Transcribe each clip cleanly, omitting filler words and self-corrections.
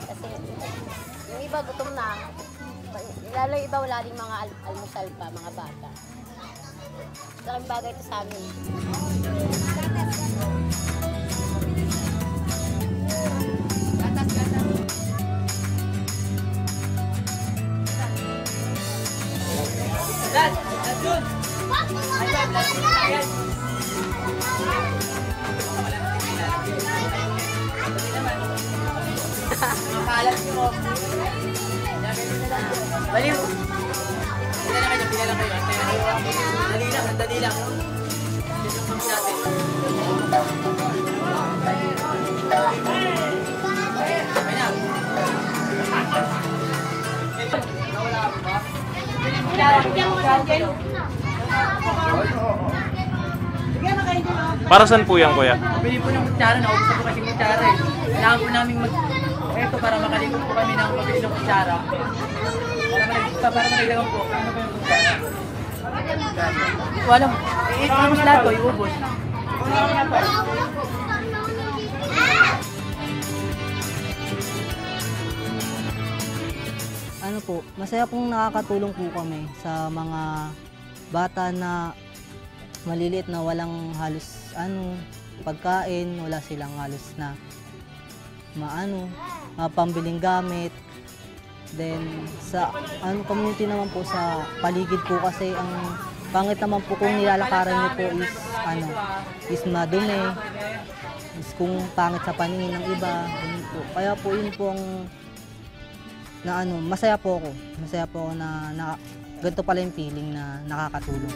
Kasi yung iba gutom na. Lalo yung iba wala rin mga almusal pa, mga bata. Malaking bagay ito sa amin. Baliw! Pila lang kayo. Dali lang, dali lang. Dito kami natin. Ay na. Para saan po yan, kuya? Pili po ng kutsara, naubos na po kasi kutsara eh. Kailangan po namin eto para makalikot po kami ng pabili ng kutsara. Para malagdagan po. Ano ba yung kutsara? Wala mo. Iubos lahat po, iubos. Ano po, masaya pong nakakatulong po kami sa mga bata na maliliit na walang halos pagkain, wala silang halos na pambiling gamit. Then sa community naman po sa paligid po kasi ang pangit naman po kung nilalakaran niyo po is madumi, is kung pangit sa paningin ng iba, po. Kaya po yun po ang masaya po ako na ganito pala yung feeling na nakakatulong.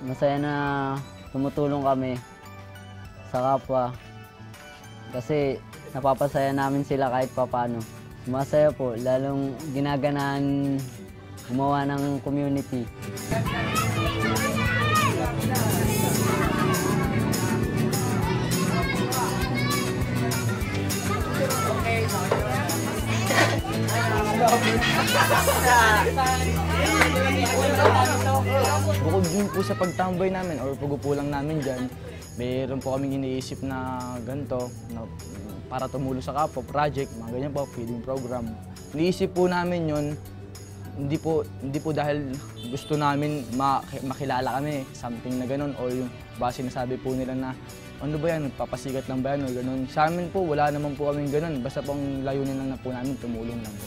Masaya na tumutulong kami sa kapwa kasi napapasaya namin sila kahit papaano. Masaya po, lalong ginaganahan gumawa ng community. Bukod din po sa pagtambay namin or pagupulang namin dyan, mayroon po kaming iniisip na ganito, na para tumulong sa kapwa, project, mga ganyan po, feeding program. Iniisip po namin yun, hindi po dahil gusto namin makilala kami, something na ganun, or yung base sinasabi po nila na, ano ba yan, papasikat lang ba yan, o ganun. Sa amin po, wala naman po kaming ganun, basta pong layunin lang na po namin, tumulong lang po.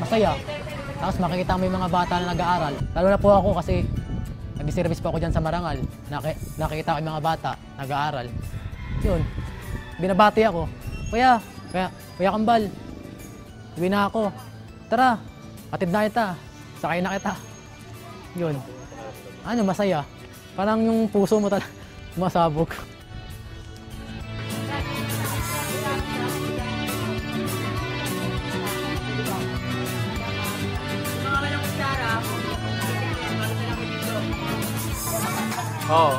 Masaya. Tapos makikita mo yung mga bata na nag-aaral. Lalo na po ako kasi nag-service po ako dyan sa Marangal. Nakikita ko yung mga bata nag-aaral. Yun. Binabati ako. Kuya Kambal. Uwi na ako. Tara, atid na kita. Sakay na kita. Yun. Masaya. Parang yung puso mo talaga masabog. Oo.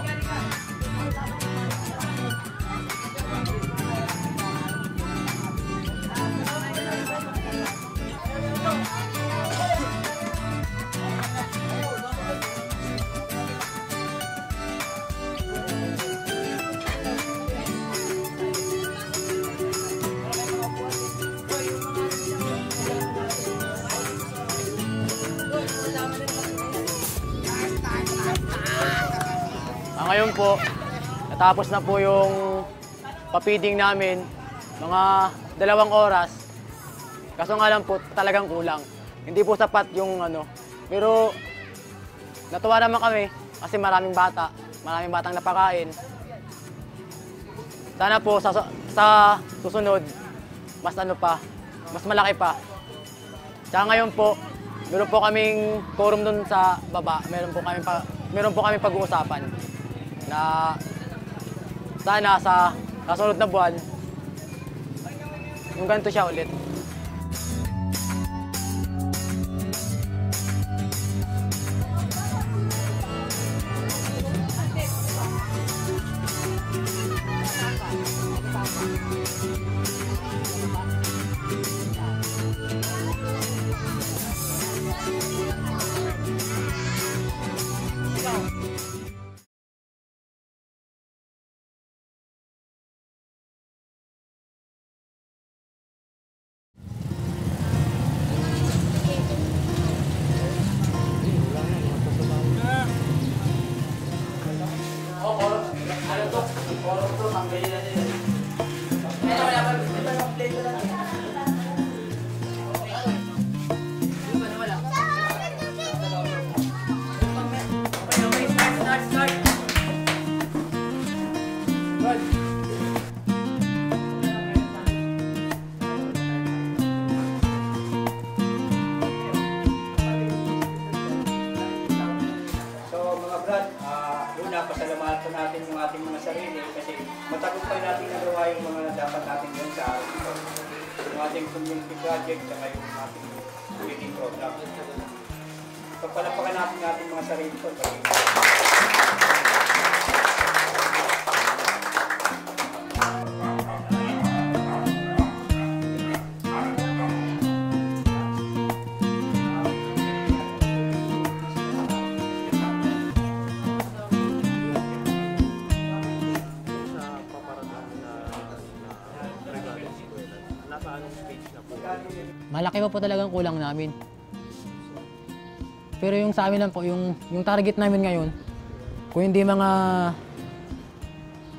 Ngayon po, natapos na po yung papiding namin, mga 2 oras. Kaso nga lang po, talagang kulang. Hindi po sapat yung pero natuwa naman kami kasi maraming batang napakain. Sana po sa susunod, mas ano pa, mas malaki pa. Tsaka ngayon po, meron po kaming quorum dun sa baba. Meron po kaming pag-uusapan na sana sa kasunod na buwan, yung ganito siya ulit. So mga brad, una pasalamatan natin yung ating mga sarili kasi matagumpay natin nagawa yung mga dapat natin yun sa araw ito. Yung ating community project at yung ating reading program. Pagpalapakan natin ating mga sarili ko. Malaki pa po talagang kulang namin. Pero yung sa amin lang po, yung target namin ngayon, kung hindi mga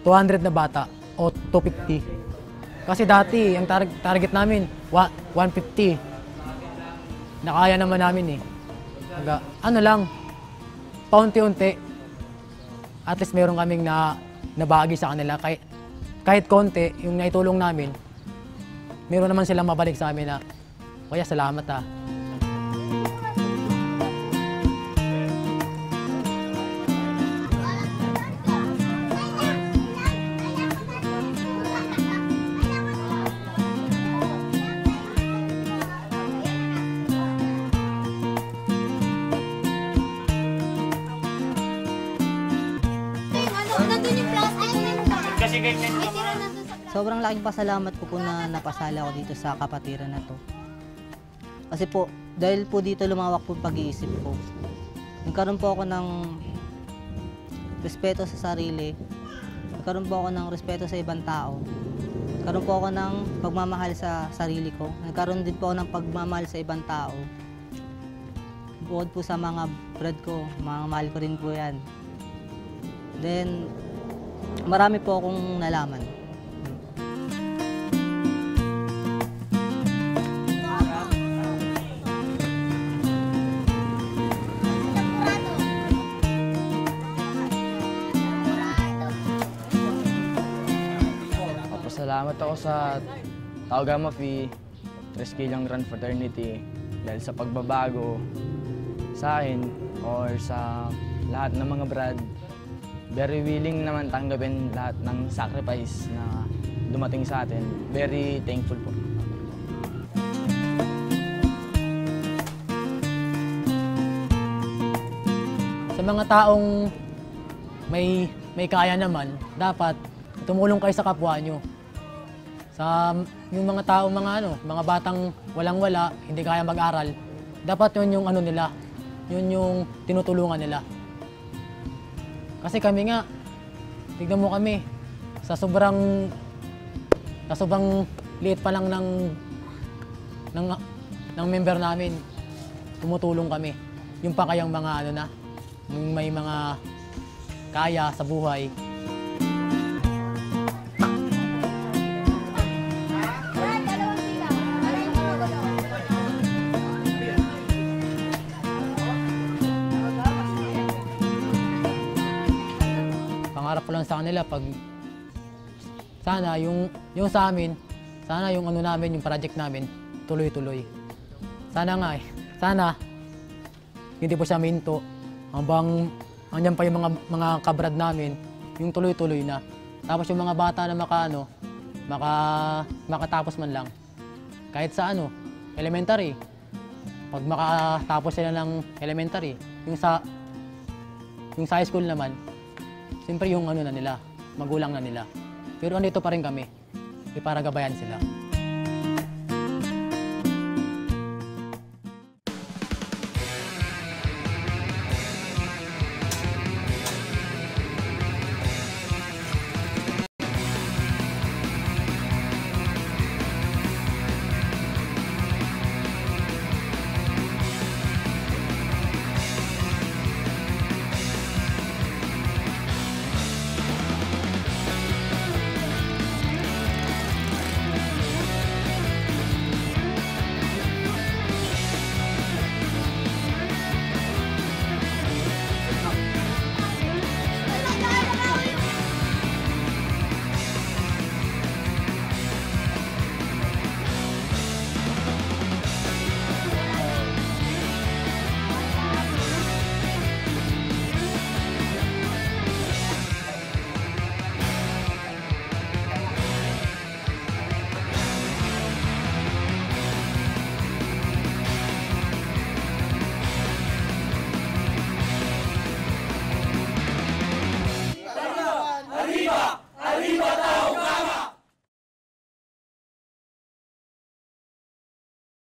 200 na bata o 250. Kasi dati, ang target namin, 150. Nakaya naman namin eh. Ano lang, paunti-unti, at least meron kaming nabagi sa kanila. Kahit konti, yung naitulong namin, meron naman silang mabalik sa amin na, "Kuya, salamat ah." Sobrang laking pasalamat ko po na napasali ako dito sa kapatiran na to. Kasi po, dahil po dito lumawak po pag-iisip ko. Nagkaroon po ako ng respeto sa sarili. Nagkaroon po ako ng respeto sa ibang tao. Nagkaroon po ako ng pagmamahal sa sarili ko. Nagkaroon din po ako ng pagmamahal sa ibang tao. Bukod po sa mga brad ko, mga mahal ko rin po yan. Then, marami po akong nalaman. Salamat ako sa Tau Gamma Phi, Triskilang Run Fraternity dahil sa pagbabago sa akin or sa lahat ng mga brad. Very willing naman tanggapin lahat ng sacrifice na dumating sa atin. Very thankful po. Sa mga taong may kaya naman, dapat tumulong kayo sa kapwa nyo. Sa yung mga tao, mga batang walang-wala, hindi kaya mag-aral, dapat yun yung ano nila, yun yung tinutulungan nila. Kasi kami nga, tignan mo kami, sa sobrang liit pa lang ng member namin, tumutulong kami. Yung pa kayang mga yung may mga kaya sa buhay. Pangarap ko lang sa kanila pag sana yung sa amin, sana yung ano namin, yung project namin, tuloy-tuloy. Sana nga sana hindi po siya minto hanggang andyan pa yung mga kabrad namin, yung tuloy-tuloy na. Tapos yung mga bata na makatapos man lang, kahit sa elementary, pag makatapos sila ng elementary, yung sa high school naman, siyempre yung na nila, magulang na nila. Pero andito pa rin kami, para gabayan sila.